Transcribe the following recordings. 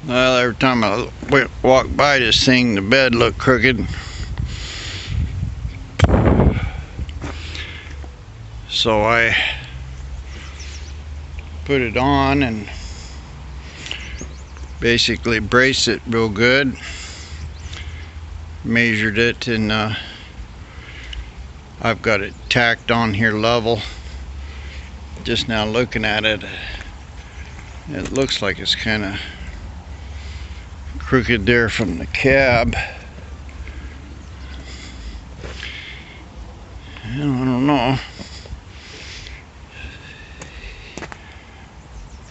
Well, every time I walk by this thing, the bed looked crooked. So I put it on and basically braced it real good. Measured it, and I've got it tacked on here level. Just now looking at it, it looks like it's kind of crooked there from the cab. I don't know.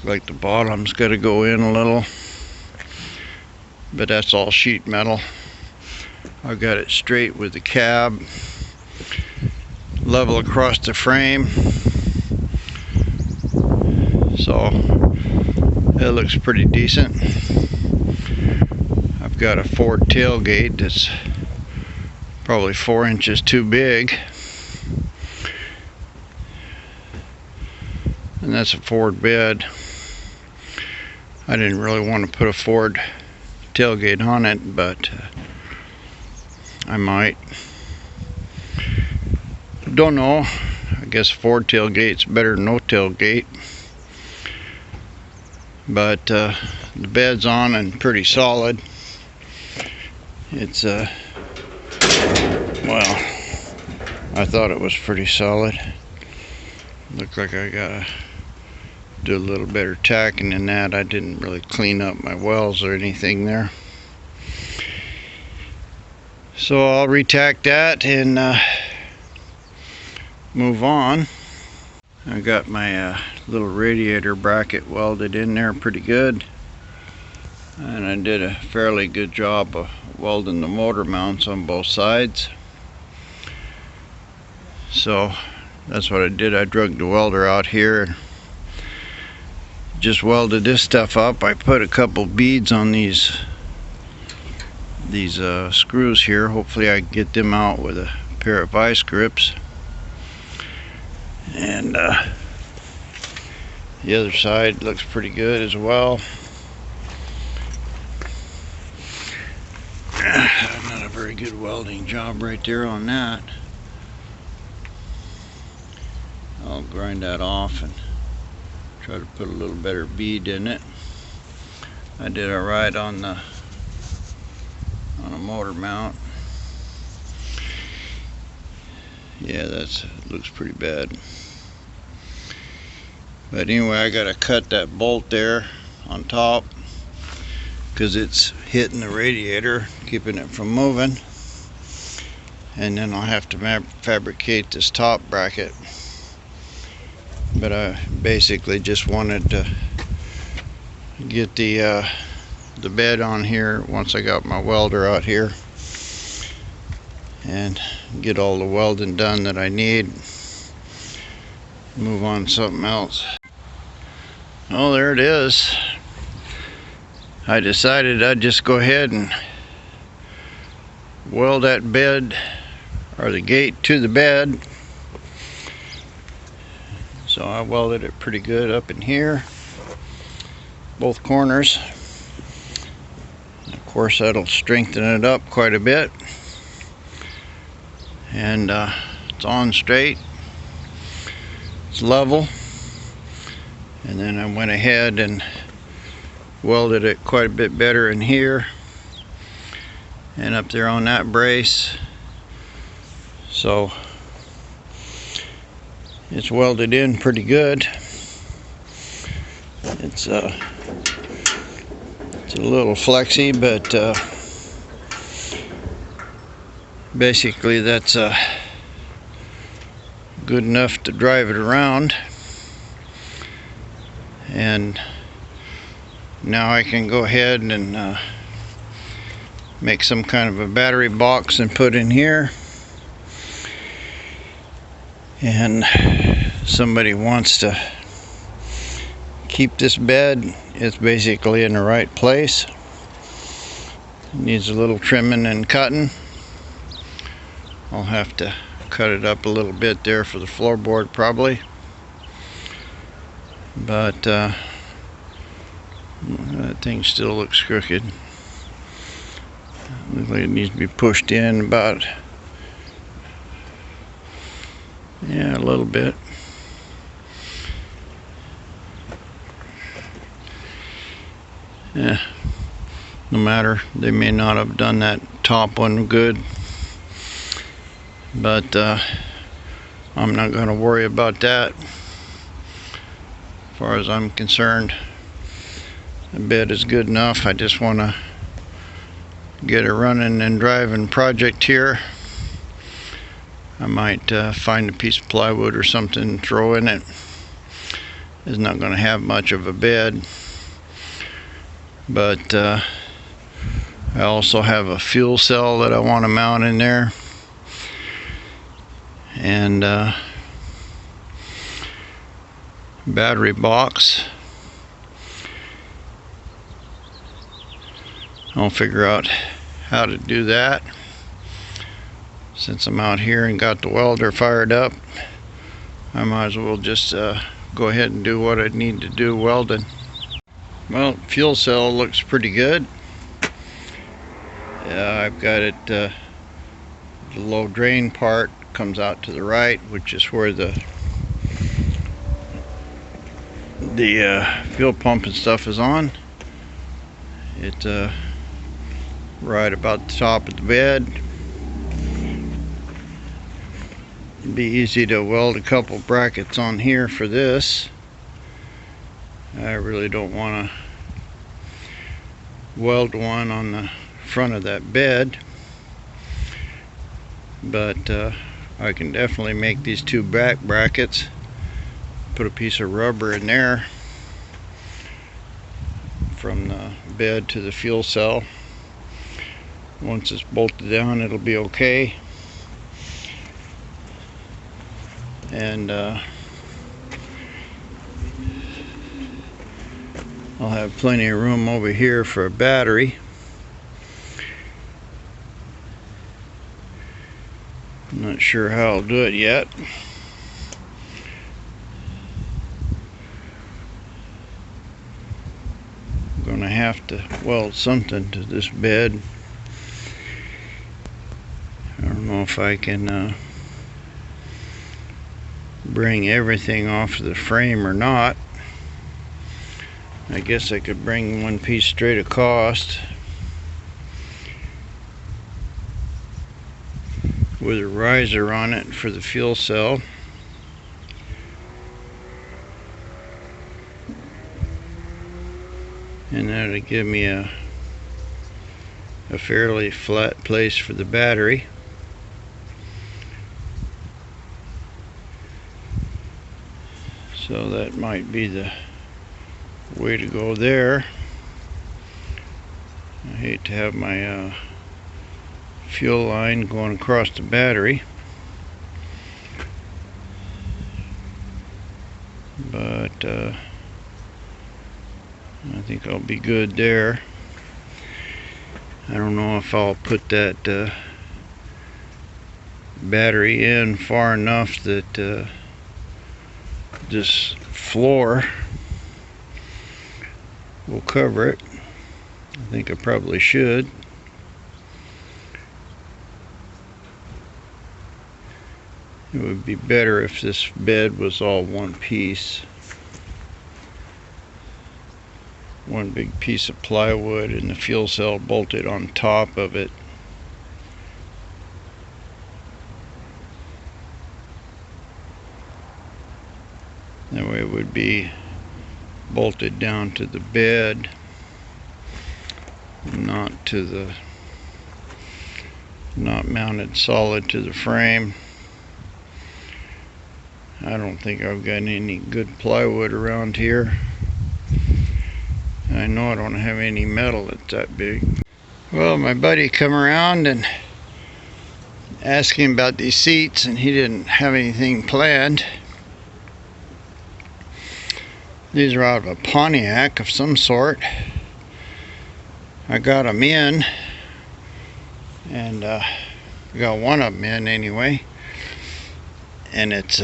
Like the bottom's got to go in a little, but that's all sheet metal. I got it straight with the cab, level across the frame, so it looks pretty decent. I've got a Ford tailgate that's probably 4 inches too big, and that's a Ford bed. I didn't really want to put a Ford tailgate on it, but I might. Don't know. I guess Ford tailgate's better than no tailgate. But the bed's on and pretty solid. It's well, I thought it was pretty solid. Looked like I gotta do a little better tacking than that. I didn't really clean up my welds or anything there. So I'll retack that and move on. I got my little radiator bracket welded in there pretty good, and I did a fairly good job of welding the motor mounts on both sides. So that's what I did. I drug the welder out here and just welded this stuff up. I put a couple beads on these screws here. Hopefully I can get them out with a pair of vice grips. And the other side looks pretty good as well. Not a very good welding job right there on that. I'll grind that off and try to put a little better bead in it. I did alright on a motor mount. Yeah, looks pretty bad. But anyway, I gotta cut that bolt there on top because it's hitting the radiator, keeping it from moving. And then I'll have to fabricate this top bracket. But I basically just wanted to get the bed on here once I got my welder out here and get all the welding done that I need. Move on to something else. Oh, there it is. I decided I'd just go ahead and weld that bed or the gate to the bed. So I welded it pretty good up in here, both corners. And of course that'll strengthen it up quite a bit. And it's on straight, it's level. And then I went ahead and welded it quite a bit better in here and up there on that brace. So it's welded in pretty good. It's a little flexy, but basically that's good enough to drive it around. And now I can go ahead and make some kind of a battery box and put in here. And somebody wants to keep this bed, it's basically in the right place. It needs a little trimming and cutting. I'll have to cut it up a little bit there for the floorboard probably. But that That thing still looks crooked. Looks like it needs to be pushed in about, yeah, a little bit. Yeah, no matter, they may not have done that top one good, but I'm not going to worry about that. As far as I'm concerned, the bed is good enough. I just want to get a running and driving project here. I might find a piece of plywood or something and throw in it. It's not going to have much of a bed, but I also have a fuel cell that I want to mount in there, and battery box. I'll figure out how to do that. Since I'm out here and got the welder fired up, I might as well just go ahead and do what I need to do welding. Well, fuel cell looks pretty good. I've got it, the low drain part comes out to the right, which is where the fuel pump and stuff is on. It's right about the top of the bed. It'd be easy to weld a couple brackets on here for this. I really don't want to weld one on the front of that bed, but I can definitely make these two back brackets, put a piece of rubber in there from the bed to the fuel cell. Once it's bolted down, it'll be okay. And I'll have plenty of room over here for a battery. I'm not sure how I'll do it yet. I'm gonna have to weld something to this bed. I don't know if I can bring everything off the frame or not. I guess I could bring one piece straight across with a riser on it for the fuel cell. And that'll give me a fairly flat place for the battery. So that might be the way to go there. I hate to have my fuel line going across the battery, but I think I'll be good there. I don't know if I'll put that battery in far enough that this floor will cover it. I think I probably should. It would be better if this bed was all one piece. One big piece of plywood and the fuel cell bolted on top of it. That way it would be bolted down to the bed, not mounted solid to the frame. I don't think I've got any good plywood around here. I know I don't have any metal that's that big. Well, my buddy come around and asked him about these seats, and he didn't have anything planned. These are out of a Pontiac of some sort. I got them in, and got one of them in anyway, and it's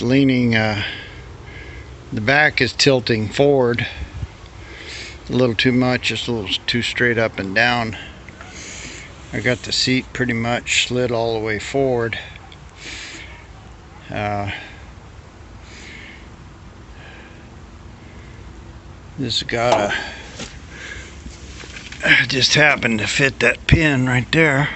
leaning, the back is tilting forward a little too much, just a little too straight up and down. I got the seat pretty much slid all the way forward. This got just happened to fit that pin right there.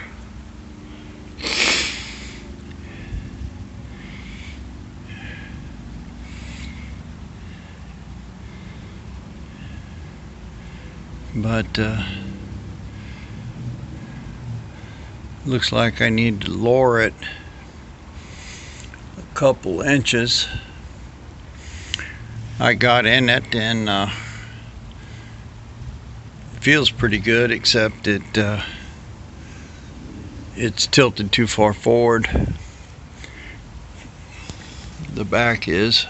But looks like I need to lower it a couple inches. I got in it and feels pretty good, except it's tilted too far forward. The back is,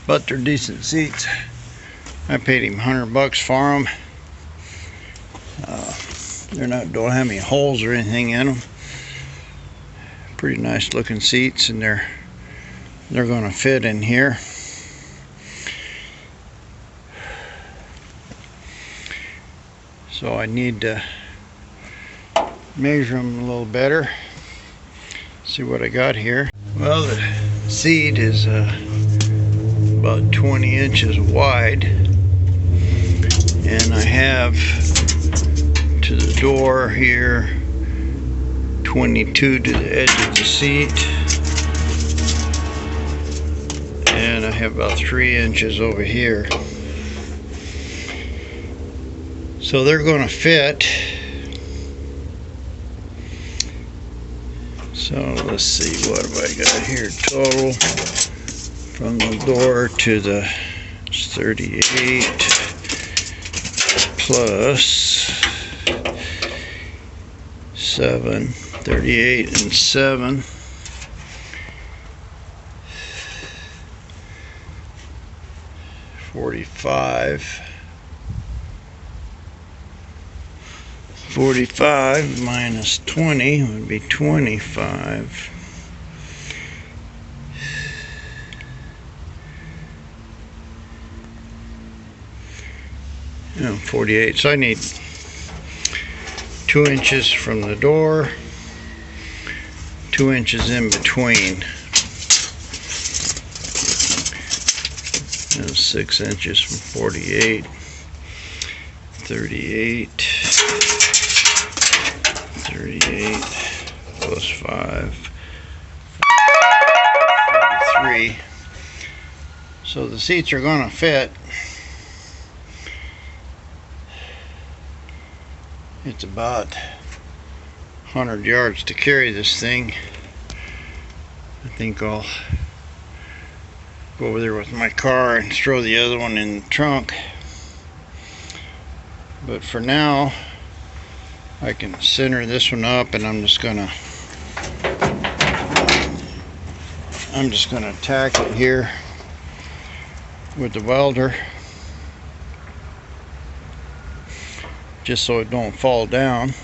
but they're decent seats. I paid him $100 for them. Don't have any holes or anything in them. Pretty nice looking seats, and they're going to fit in here. So I need to measure them a little better. See what I got here. Well, the seat is about 20 inches wide, and I have to the door here 22 to the edge of the seat, and I have about 3 inches over here. So they're going to fit. So let's see, what have I got here total from the door to the 38 plus 7, 38 and 7, 45. 45 minus 20 would be 25. And 48. So I need 2 inches from the door, 2 inches in between. And 6 inches from 48. 38. 38 plus 5, 43. So the seats are going to fit. It's about 100 yards to carry this thing. I think I'll go over there with my car and throw the other one in the trunk. But for now, I can center this one up, and I'm just gonna tack it here with the welder, just so it don't fall down.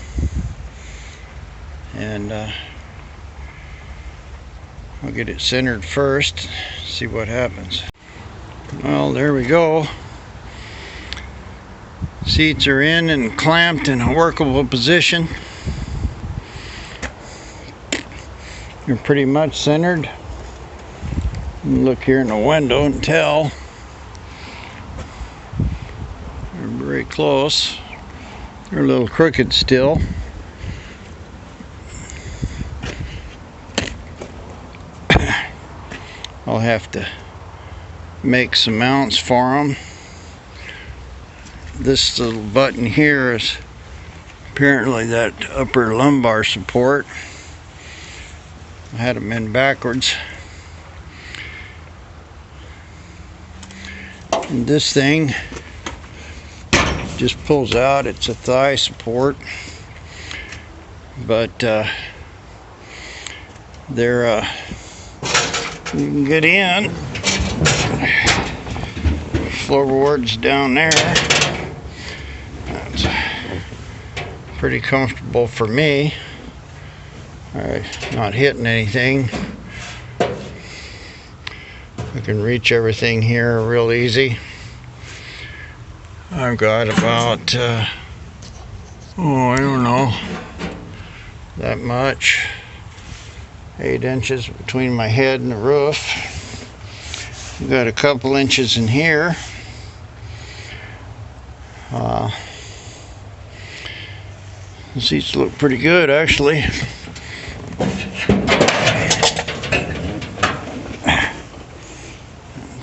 And I'll get it centered first, see what happens. Well, there we go. Seats are in and clamped in a workable position. You're pretty much centered. Look here in the window and tell. They're very close. They're a little crooked still. I'll have to make some mounts for them. This little button here is apparently that upper lumbar support. I had them in backwards. And this thing just pulls out. It's a thigh support, but they're you can get in. Floorboards down there. That's pretty comfortable for me. Alright, not hitting anything. I can reach everything here real easy. I've got about I don't know, that much, 8 inches between my head and the roof. I've got a couple inches in here. The seats look pretty good, actually.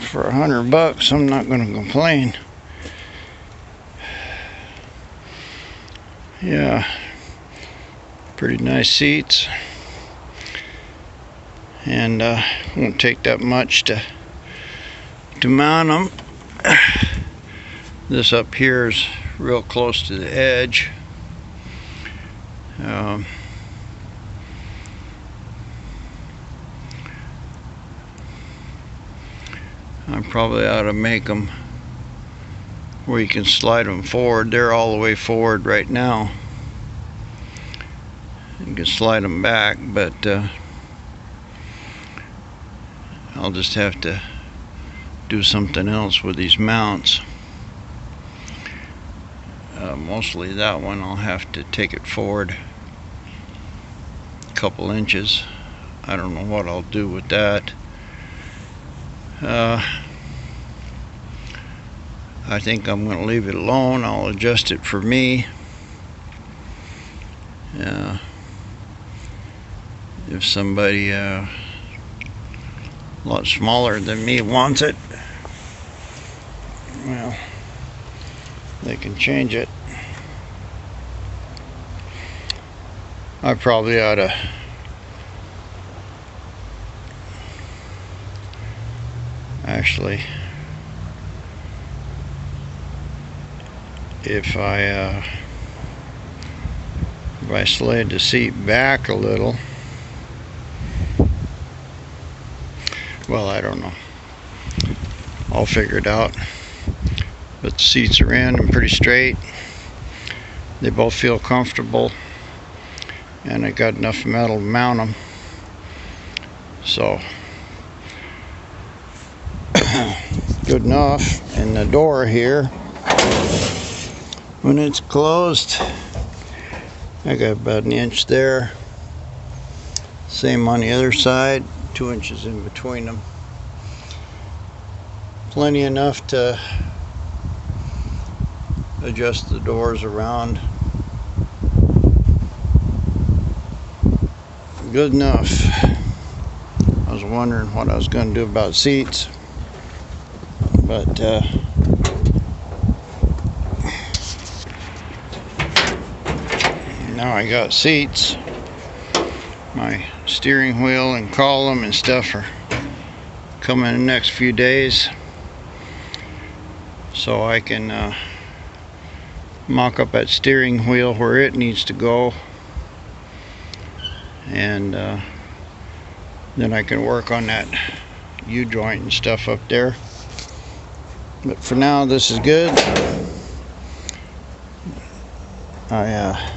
For $100, I'm not going to complain. Yeah, pretty nice seats, and won't take that much to mount them. This up here is real close to the edge. I probably ought to make them where you can slide them forward. They're all the way forward right now. You can slide them back, but I'll just have to do something else with these mounts. Mostly that one I'll have to take it forward a couple inches. I don't know what I'll do with that. I think I'm going to leave it alone. I'll adjust it for me. If somebody a lot smaller than me wants it, well, they can change it. I probably ought to actually, if I slide the seat back a little, well, I don't know, I'll figure it out. But the seats are in and pretty straight. They both feel comfortable, and I got enough metal to mount them. So good enough. And the door here, when it's closed, I got about an inch there. Same on the other side, 2 inches in between them. Plenty enough to adjust the doors around. Good enough. I was wondering what I was going to do about seats, but now I got seats. My steering wheel and column and stuff are coming in the next few days, so I can mock up that steering wheel where it needs to go, and then I can work on that U-joint and stuff up there. But for now, this is good. I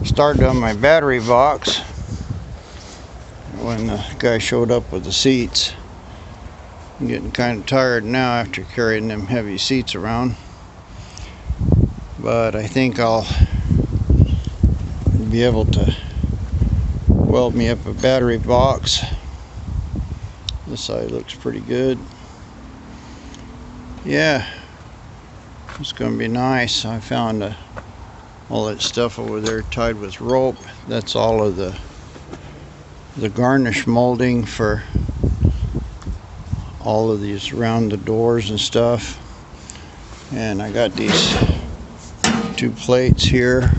started on my battery box when the guy showed up with the seats. I'm getting kind of tired now after carrying them heavy seats around, but I think I'll be able to weld me up a battery box. This side looks pretty good. Yeah, it's going to be nice. I found all that stuff over there tied with rope. That's all of the garnish molding for all of these around the doors and stuff. And I got these 2 plates here.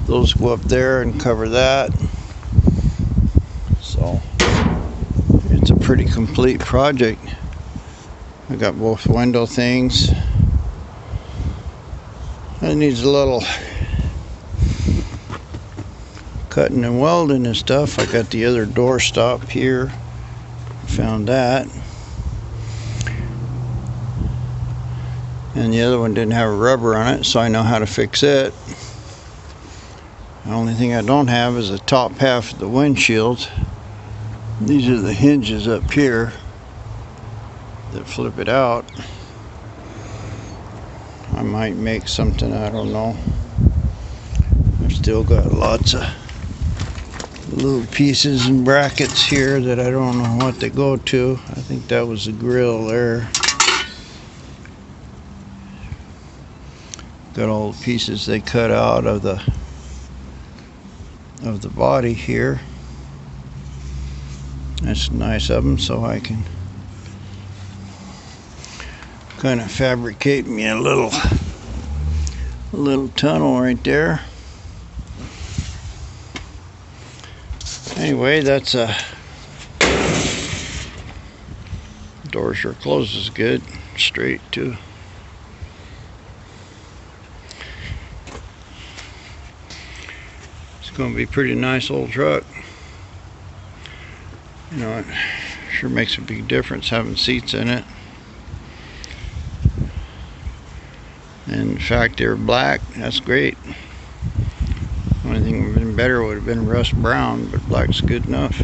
Those go up there and cover that. So it's a pretty complete project. I got both window things. It needs a little cutting and welding and stuff. I got the other door stop here. Found that. And the other one didn't have a rubber on it, so I know how to fix it. The only thing I don't have is the top half of the windshield. These are the hinges up here. that flip it out. I might make something, I don't know. I've still got lots of little pieces and brackets here that I don't know what they go to. I think that was the grill there. Got all the pieces they cut out of the body here. That's nice of them, so I can kind of fabricate me a little tunnel right there. Anyway, that's door sure closes good, straight too. It's going to be a pretty nice old truck. You know, it sure makes a big difference having seats in it. And in fact, they're black. That's great. Only thing would have been better would have been rust brown, but black's good enough.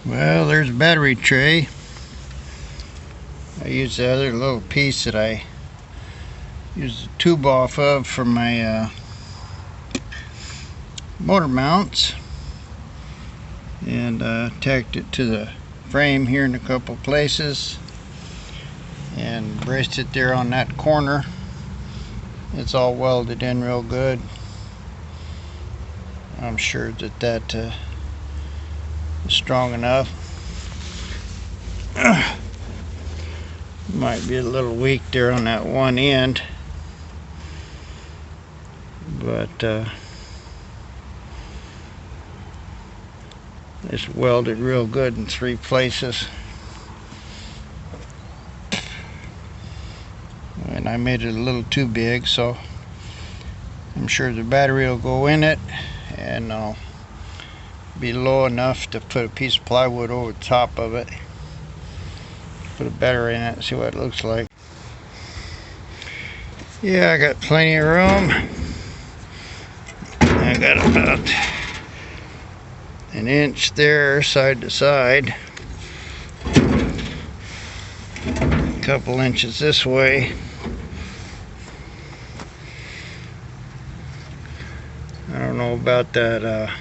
Well, there's a battery tray. I used the other little piece that I used the tube off of for my motor mounts, and tacked it to the frame here in a couple places and braced it there on that corner. It's all welded in real good. I'm sure that is strong enough. Might be a little weak there on that one end, but it's welded real good in 3 places. And I made it a little too big, so I'm sure the battery will go in it, and I'll be low enough to put a piece of plywood over the top of it. Put a battery in it and see what it looks like. Yeah, I got plenty of room. I got about an inch there side to side, a couple inches this way. I don't know about that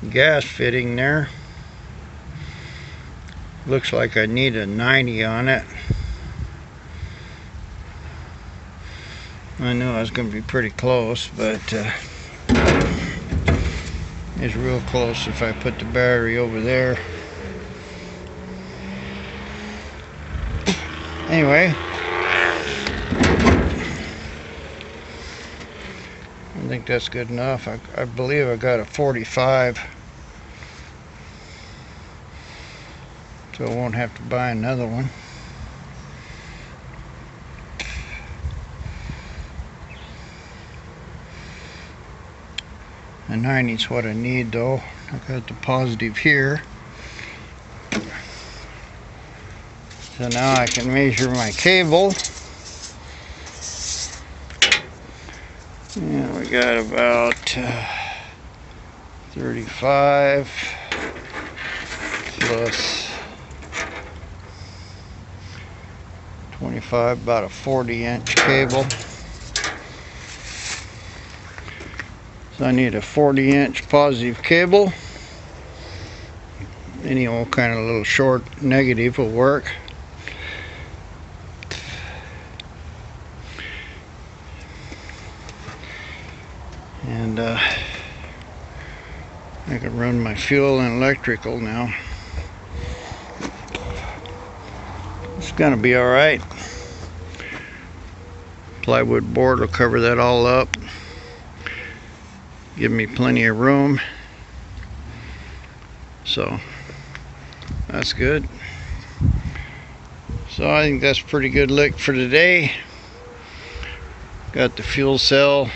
gas fitting there. Looks like I need a 90 on it. I knew I was going to be pretty close, but it's real close if I put the battery over there. Anyway, I think that's good enough. I believe I got a 45, so I won't have to buy another one. The 90 is what I need, though. I got the positive here, so now I can measure my cable. And we got about 35 plus 25, about a 40-inch cable. So I need a 40-inch positive cable. Any old kind of little short negative will work. And I can run my fuel and electrical now. It's gonna be all right. Plywood board will cover that all up. Give me plenty of room. So that's good. So I think that's a pretty good lick for today. Got the fuel cell,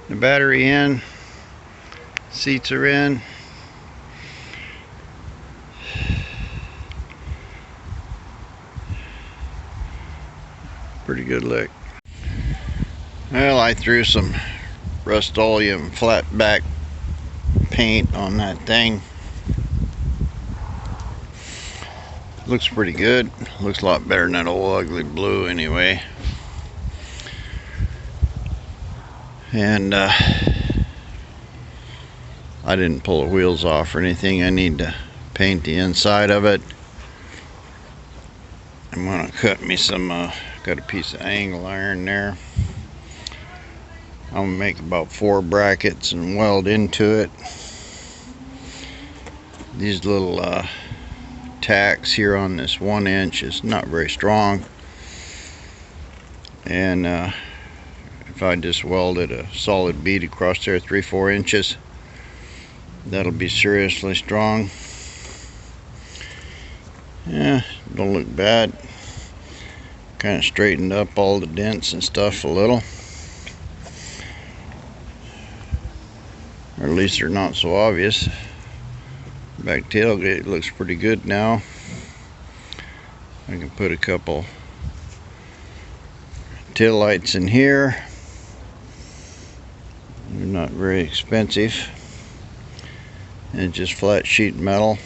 the battery in, seats are in. Pretty good lick. Well, I threw some rustoleum flat back paint on that thing. Looks pretty good. Looks a lot better than that old ugly blue anyway. And I didn't pull the wheels off or anything. I need to paint the inside of it. I'm gonna cut me some, got a piece of angle iron there. I'm gonna make about 4 brackets and weld into it. These little tacks here on this 1 inch is not very strong, and if I just welded a solid bead across there 3-4 inches, that'll be seriously strong. Yeah, don't look bad. Kind of straightened up all the dents and stuff a little, or at least they're not so obvious. Back tailgate looks pretty good now. I can put a couple tail lights in here. They're not very expensive, and just flat sheet metal.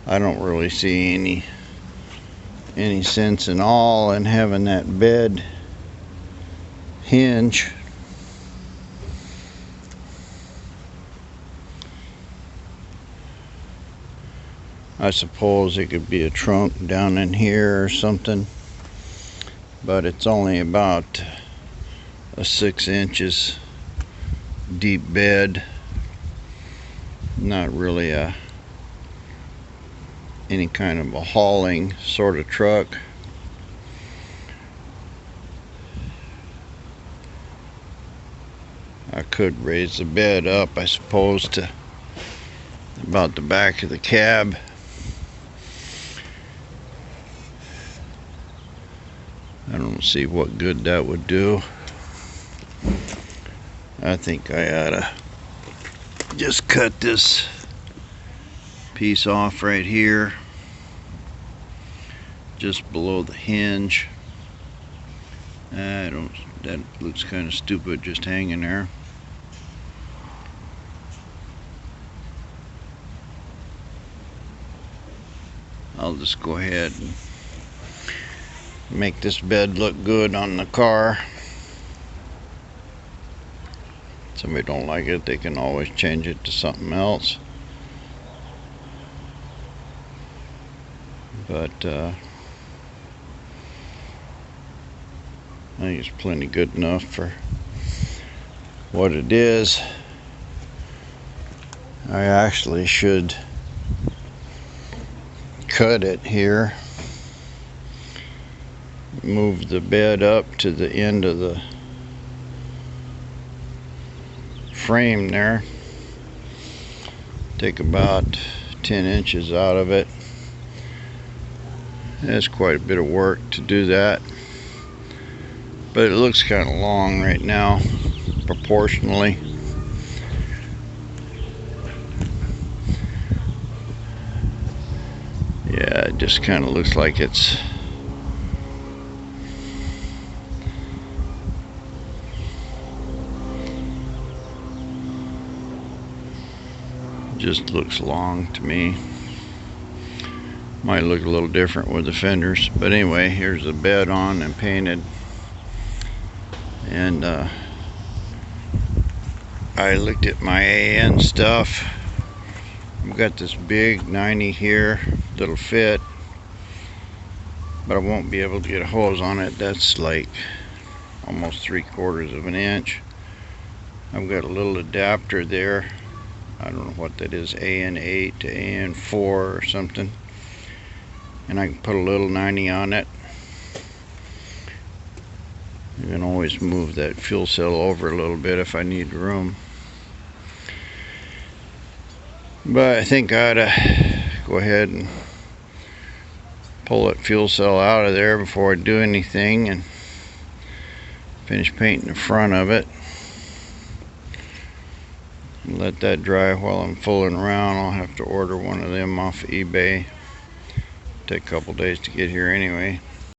I don't really see any sense in all in having that bed hinge. I suppose it could be a trunk down in here or something, but it's only about a 6 inches deep bed. Not really any kind of a hauling sort of truck. I could raise the bed up, I suppose, to about the back of the cab. I don't see what good that would do. I think I ought to just cut this piece off right here, just below the hinge. That looks kind of stupid just hanging there. I'll just go ahead and make this bed look good on the car. If somebody don't like it, they can always change it to something else. But I think it's plenty good enough for what it is. I actually should cut it here, move the bed up to the end of the frame there, take about 10 inches out of it. It's quite a bit of work to do that, but it looks kind of long right now proportionally. Yeah, it just kind of looks like it's just looks long to me. Might look a little different with the fenders, but anyway, here's the bed on and painted. And I looked at my AN stuff. I've got this big 90 here that'll fit, but I won't be able to get a hose on it. That's like almost 3/4 of an inch. I've got a little adapter there. I don't know what that is, AN8 to AN4 or something. And I can put a little 90 on it. You can always move that fuel cell over a little bit if I need room. But I think I ought to go ahead and pull that fuel cell out of there before I do anything and finish painting the front of it. And let that dry while I'm fooling around. I'll have to order one of them off of eBay. Take a couple days to get here anyway.